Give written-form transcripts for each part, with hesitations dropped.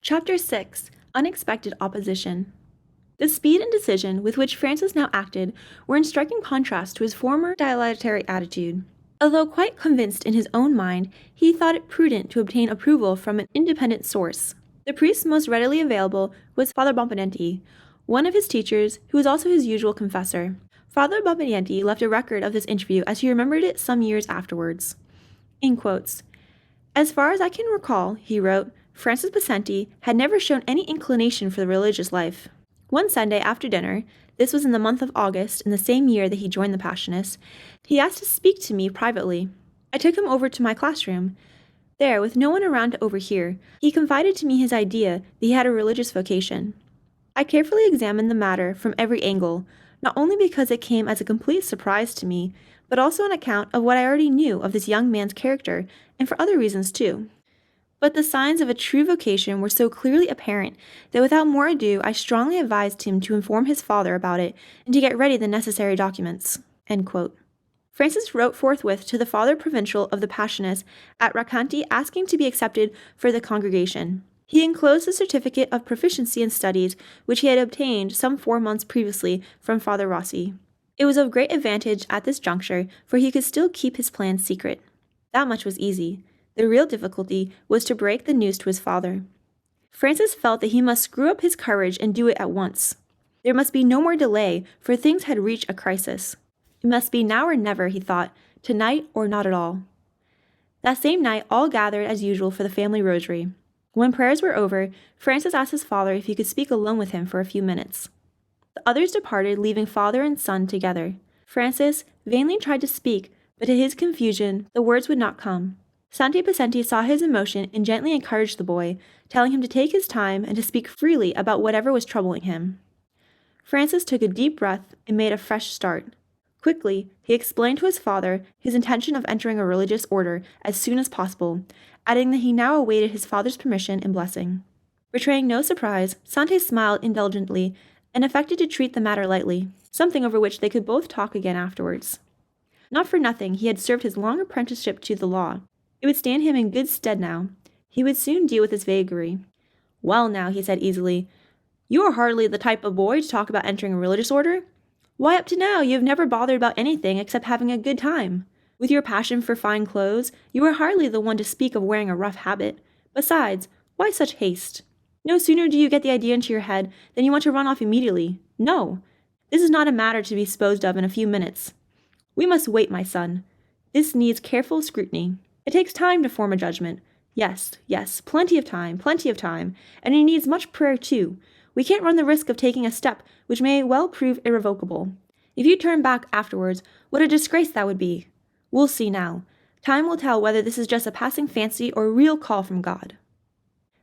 Chapter 6. Unexpected Opposition. The speed and decision with which Francis now acted were in striking contrast to his former dilatory attitude. Although quite convinced in his own mind, he thought it prudent to obtain approval from an independent source. The priest most readily available was Father Bompanienti, one of his teachers, who was also his usual confessor. Father Bompanienti left a record of this interview as he remembered it some years afterwards. In quotes, "As far as I can recall," he wrote, "Francis Possenti had never shown any inclination for the religious life. One Sunday after dinner, this was in the month of August in the same year that he joined the Passionists, he asked to speak to me privately. I took him over to my classroom. There, with no one around to overhear, he confided to me his idea that he had a religious vocation. I carefully examined the matter from every angle, not only because it came as a complete surprise to me, but also on account of what I already knew of this young man's character, and for other reasons too. But the signs of a true vocation were so clearly apparent that without more ado I strongly advised him to inform his father about it and to get ready the necessary documents." End quote. Francis wrote forthwith to the Father Provincial of the Passionists at Racanti asking to be accepted for the congregation. He enclosed a certificate of proficiency in studies which he had obtained some 4 months previously from Father Rossi. It was of great advantage at this juncture, for he could still keep his plans secret. That much was easy. The real difficulty was to break the news to his father. Francis felt that he must screw up his courage and do it at once. There must be no more delay, for things had reached a crisis. It must be now or never, he thought, tonight or not at all. That same night, all gathered as usual for the family rosary. When prayers were over, Francis asked his father if he could speak alone with him for a few minutes. The others departed, leaving father and son together. Francis vainly tried to speak, but to his confusion, the words would not come. Santi Possenti saw his emotion and gently encouraged the boy, telling him to take his time and to speak freely about whatever was troubling him. Francis took a deep breath and made a fresh start. Quickly, he explained to his father his intention of entering a religious order as soon as possible, adding that he now awaited his father's permission and blessing. Betraying no surprise, Santi smiled indulgently and affected to treat the matter lightly, something over which they could both talk again afterwards. Not for nothing, he had served his long apprenticeship to the law. It would stand him in good stead now. He would soon deal with his vagary. "Well now," he said easily, "you are hardly the type of boy to talk about entering a religious order. Why, up to now, you have never bothered about anything except having a good time. With your passion for fine clothes, you are hardly the one to speak of wearing a rough habit. Besides, why such haste? No sooner do you get the idea into your head than you want to run off immediately. No, this is not a matter to be disposed of in a few minutes. We must wait, my son. This needs careful scrutiny. It takes time to form a judgment. Yes, plenty of time, and it needs much prayer too. We can't run the risk of taking a step which may well prove irrevocable. If you turn back afterwards, what a disgrace that would be. We'll see now. Time will tell whether this is just a passing fancy or a real call from God."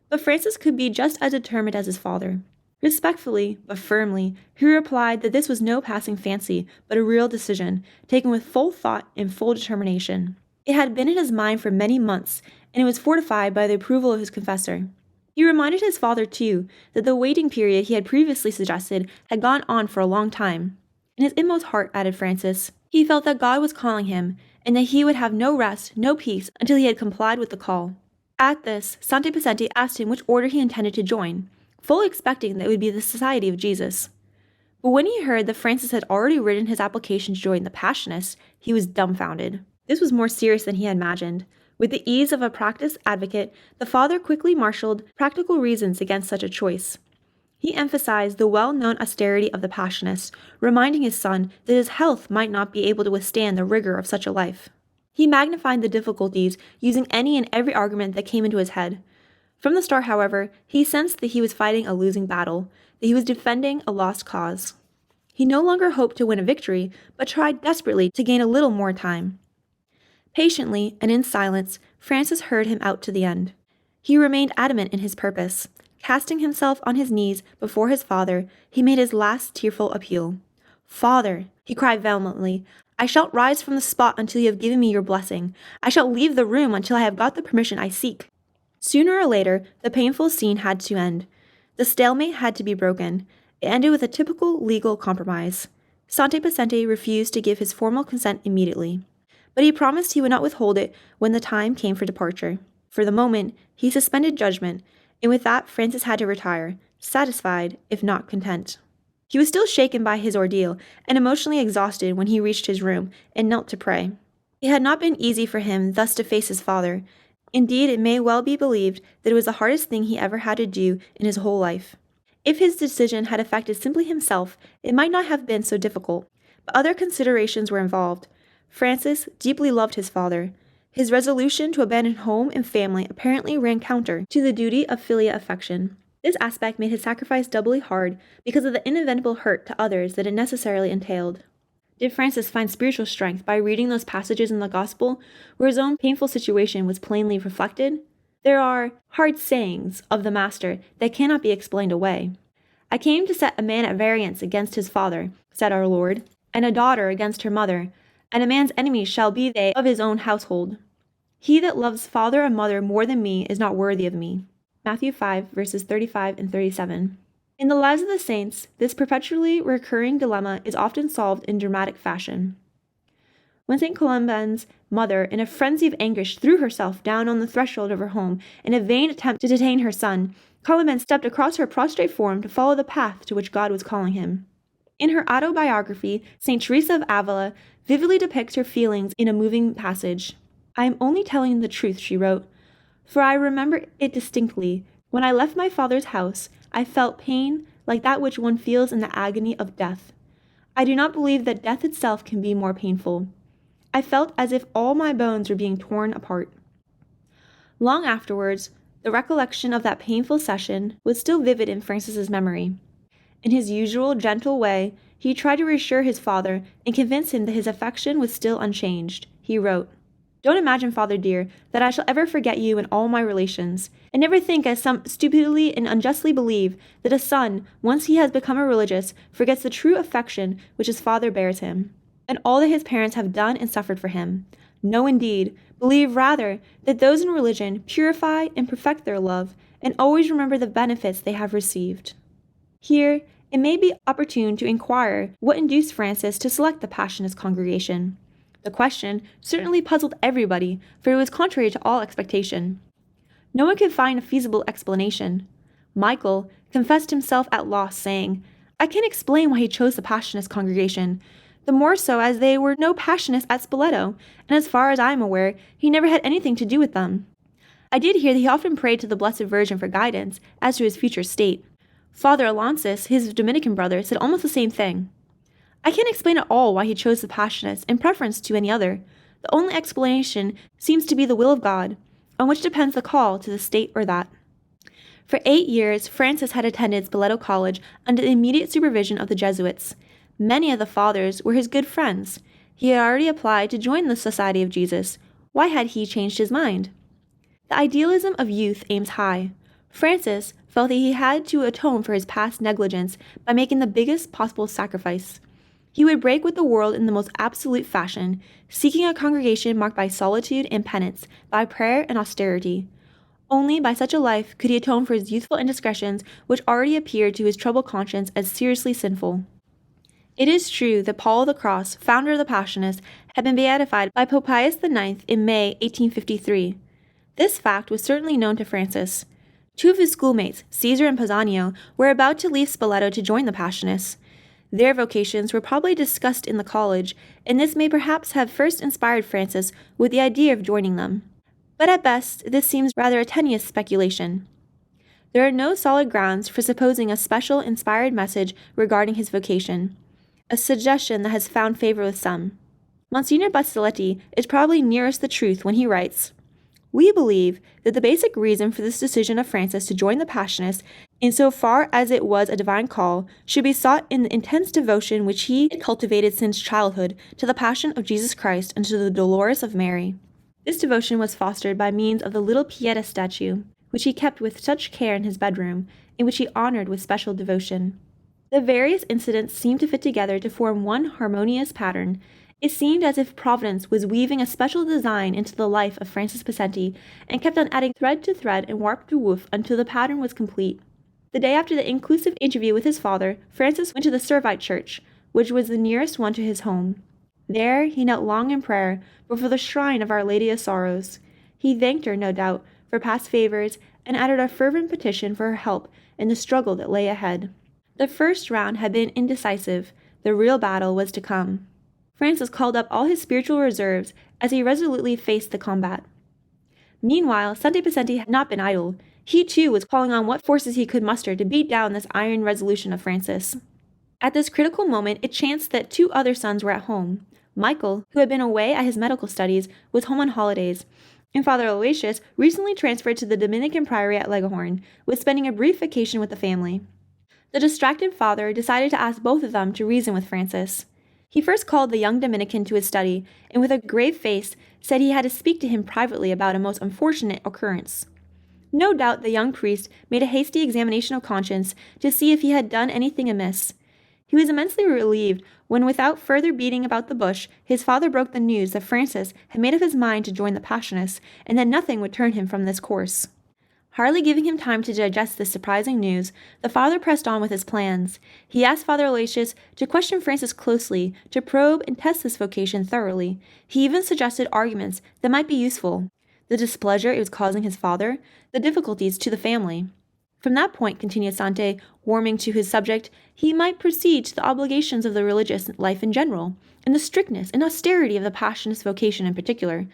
But Francis could be just as determined as his father. Respectfully, but firmly, he replied that this was no passing fancy, but a real decision, taken with full thought and full determination. It had been in his mind for many months, and it was fortified by the approval of his confessor. He reminded his father, too, that the waiting period he had previously suggested had gone on for a long time. In his inmost heart, added Francis, he felt that God was calling him, and that he would have no rest, no peace, until he had complied with the call. At this, Santi Possenti asked him which order he intended to join, fully expecting that it would be the Society of Jesus. But when he heard that Francis had already written his application to join the Passionists, he was dumbfounded. This was more serious than he had imagined. With the ease of a practiced advocate, the father quickly marshaled practical reasons against such a choice. He emphasized the well-known austerity of the Passionists, reminding his son that his health might not be able to withstand the rigor of such a life. He magnified the difficulties, using any and every argument that came into his head. From the start, however, he sensed that he was fighting a losing battle, that he was defending a lost cause. He no longer hoped to win a victory, but tried desperately to gain a little more time. Patiently and in silence, Francis heard him out to the end. He remained adamant in his purpose. Casting himself on his knees before his father, he made his last tearful appeal. "Father," he cried vehemently, "I shan't rise from the spot until you have given me your blessing. I shall leave the room until I have got the permission I seek." Sooner or later, the painful scene had to end. The stalemate had to be broken. It ended with a typical legal compromise. Santi Possenti refused to give his formal consent immediately, but he promised he would not withhold it when the time came for departure. For the moment, he suspended judgment, And with that, Francis had to retire, satisfied, if not content. He was still shaken by his ordeal and emotionally exhausted when he reached his room and knelt to pray. It had not been easy for him thus to face his father. Indeed, it may well be believed that it was the hardest thing he ever had to do in his whole life. If his decision had affected simply himself, it might not have been so difficult, but other considerations were involved. Francis deeply loved his father. His resolution to abandon home and family apparently ran counter to the duty of filial affection. This aspect made his sacrifice doubly hard because of the inevitable hurt to others that it necessarily entailed. Did Francis find spiritual strength by reading those passages in the Gospel where his own painful situation was plainly reflected? There are hard sayings of the Master that cannot be explained away. "I came to set a man at variance against his father," said our Lord, "and a daughter against her mother, and a man's enemies shall be they of his own household. He that loves father or mother more than me is not worthy of me." Matthew 5, verses 35 and 37. In the lives of the saints, this perpetually recurring dilemma is often solved in dramatic fashion. When St. Columban's mother, in a frenzy of anguish, threw herself down on the threshold of her home in a vain attempt to detain her son, Columban stepped across her prostrate form to follow the path to which God was calling him. In her autobiography, St. Teresa of Avila vividly depicts her feelings in a moving passage. "I am only telling the truth," she wrote, "for I remember it distinctly. When I left my father's house, I felt pain like that which one feels in the agony of death. I do not believe that death itself can be more painful. I felt as if all my bones were being torn apart." Long afterwards, the recollection of that painful session was still vivid in Francis's memory. In his usual gentle way, he tried to reassure his father and convince him that his affection was still unchanged. He wrote, "Don't imagine, Father dear, that I shall ever forget you and all my relations, and never think, as some stupidly and unjustly believe, that a son, once he has become a religious, forgets the true affection which his father bears him, and all that his parents have done and suffered for him. No, indeed, believe rather that those in religion purify and perfect their love, and always remember the benefits they have received." Here, it may be opportune to inquire what induced Francis to select the Passionist congregation. The question certainly puzzled everybody, for it was contrary to all expectation. No one could find a feasible explanation. Michael confessed himself at loss, saying, "I can't explain why he chose the Passionist congregation, the more so as they were no Passionists at Spoleto, and as far as I am aware, he never had anything to do with them. I did hear that he often prayed to the Blessed Virgin for guidance as to his future state. Father Alonsus, his Dominican brother, said almost the same thing. I can't explain at all why he chose the Passionists in preference to any other. The only explanation seems to be the will of God, on which depends the call to the state or that." For 8 years, Francis had attended Spoleto College under the immediate supervision of the Jesuits. Many of the fathers were his good friends. He had already applied to join the Society of Jesus. Why had he changed his mind? The idealism of youth aims high. Francis felt that he had to atone for his past negligence by making the biggest possible sacrifice. He would break with the world in the most absolute fashion, seeking a congregation marked by solitude and penance, by prayer and austerity. Only by such a life could he atone for his youthful indiscretions, which already appeared to his troubled conscience as seriously sinful. It is true that Paul of the Cross, founder of the Passionists, had been beatified by Pope Pius IX in May 1853. This fact was certainly known to Francis. 2 of his schoolmates, Caesar and Pisanio, were about to leave Spoleto to join the Passionists. Their vocations were probably discussed in the college, and this may perhaps have first inspired Francis with the idea of joining them. But at best, this seems rather a tenuous speculation. There are no solid grounds for supposing a special inspired message regarding his vocation, a suggestion that has found favor with some. Monsignor Bastiletti is probably nearest the truth when he writes, "We believe that the basic reason for this decision of Francis to join the Passionists, insofar as it was a divine call, should be sought in the intense devotion which he had cultivated since childhood to the Passion of Jesus Christ and to the Dolores of Mary. This devotion was fostered by means of the little Pieta statue, which he kept with such care in his bedroom, and which he honored with special devotion. The various incidents seemed to fit together to form one harmonious pattern. It seemed as if Providence was weaving a special design into the life of Francis Possenti, and kept on adding thread to thread and warp to woof until the pattern was complete. The day after the inclusive interview with his father, Francis went to the Servite Church, which was the nearest one to his home. There he knelt long in prayer before the shrine of Our Lady of Sorrows. He thanked her, no doubt, for past favors, and added a fervent petition for her help in the struggle that lay ahead. The first round had been indecisive. The real battle was to come. Francis called up all his spiritual reserves as he resolutely faced the combat. Meanwhile, Sante Pacenti had not been idle. He too was calling on what forces he could muster to beat down this iron resolution of Francis. At this critical moment, it chanced that 2 other sons were at home. Michael, who had been away at his medical studies, was home on holidays, and Father Aloysius, recently transferred to the Dominican priory at Leghorn, was spending a brief vacation with the family. The distracted father decided to ask both of them to reason with Francis. He first called the young Dominican to his study, and with a grave face said he had to speak to him privately about a most unfortunate occurrence. No doubt the young priest made a hasty examination of conscience to see if he had done anything amiss. He was immensely relieved when, without further beating about the bush, his father broke the news that Francis had made up his mind to join the Passionists, and that nothing would turn him from this course. Hardly giving him time to digest this surprising news, the father pressed on with his plans. He asked Father Aloysius to question Francis closely, to probe and test this vocation thoroughly. He even suggested arguments that might be useful: the displeasure it was causing his father, the difficulties to the family. From that point, continued Sante, warming to his subject, he might proceed to the obligations of the religious life in general, and the strictness and austerity of the Passionist vocation in particular.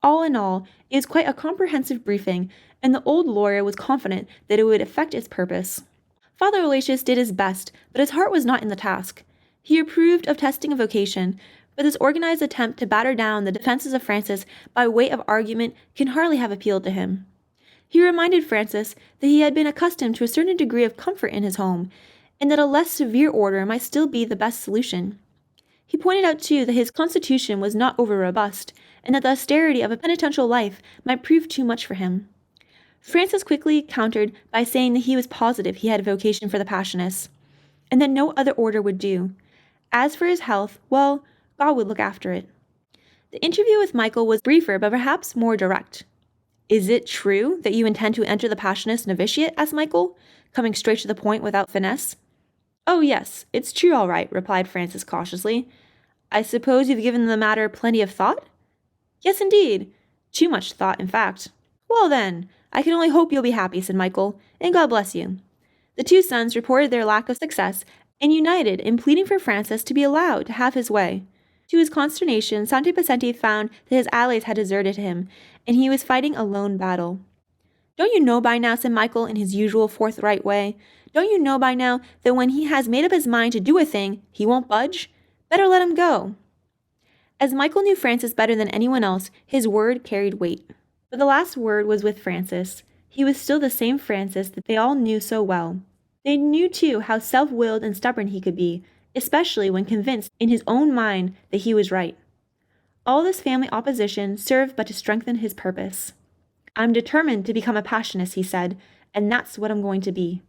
All in all, it was quite a comprehensive briefing, and the old lawyer was confident that it would effect its purpose. Father Aloysius did his best, but his heart was not in the task. He approved of testing a vocation, but this organized attempt to batter down the defenses of Francis by weight of argument can hardly have appealed to him. He reminded Francis that he had been accustomed to a certain degree of comfort in his home, and that a less severe order might still be the best solution. He pointed out, too, that his constitution was not over-robust, and that the austerity of a penitential life might prove too much for him. Francis quickly countered by saying that he was positive he had a vocation for the Passionists, and that no other order would do. As for his health, well, God would look after it. The interview with Michael was briefer, but perhaps more direct. "Is it true that you intend to enter the Passionist novitiate?" asked Michael, coming straight to the point without finesse. "Oh, yes, it's true all right," replied Francis cautiously. "I suppose you've given the matter plenty of thought?" "Yes, indeed. Too much thought, in fact." "Well, then, I can only hope you'll be happy," said Michael, "and God bless you." The 2 sons reported their lack of success, and united in pleading for Francis to be allowed to have his way. To his consternation, Sante Pacenti found that his allies had deserted him, and he was fighting a lone battle. "Don't you know by now," said Michael in his usual forthright way, "don't you know by now that when he has made up his mind to do a thing, he won't budge? Better let him go." As Michael knew Francis better than anyone else, his word carried weight. But the last word was with Francis. He was still the same Francis that they all knew so well. They knew, too, how self-willed and stubborn he could be, especially when convinced in his own mind that he was right. All this family opposition served but to strengthen his purpose. "I'm determined to become a Passionist," he said, "and that's what I'm going to be."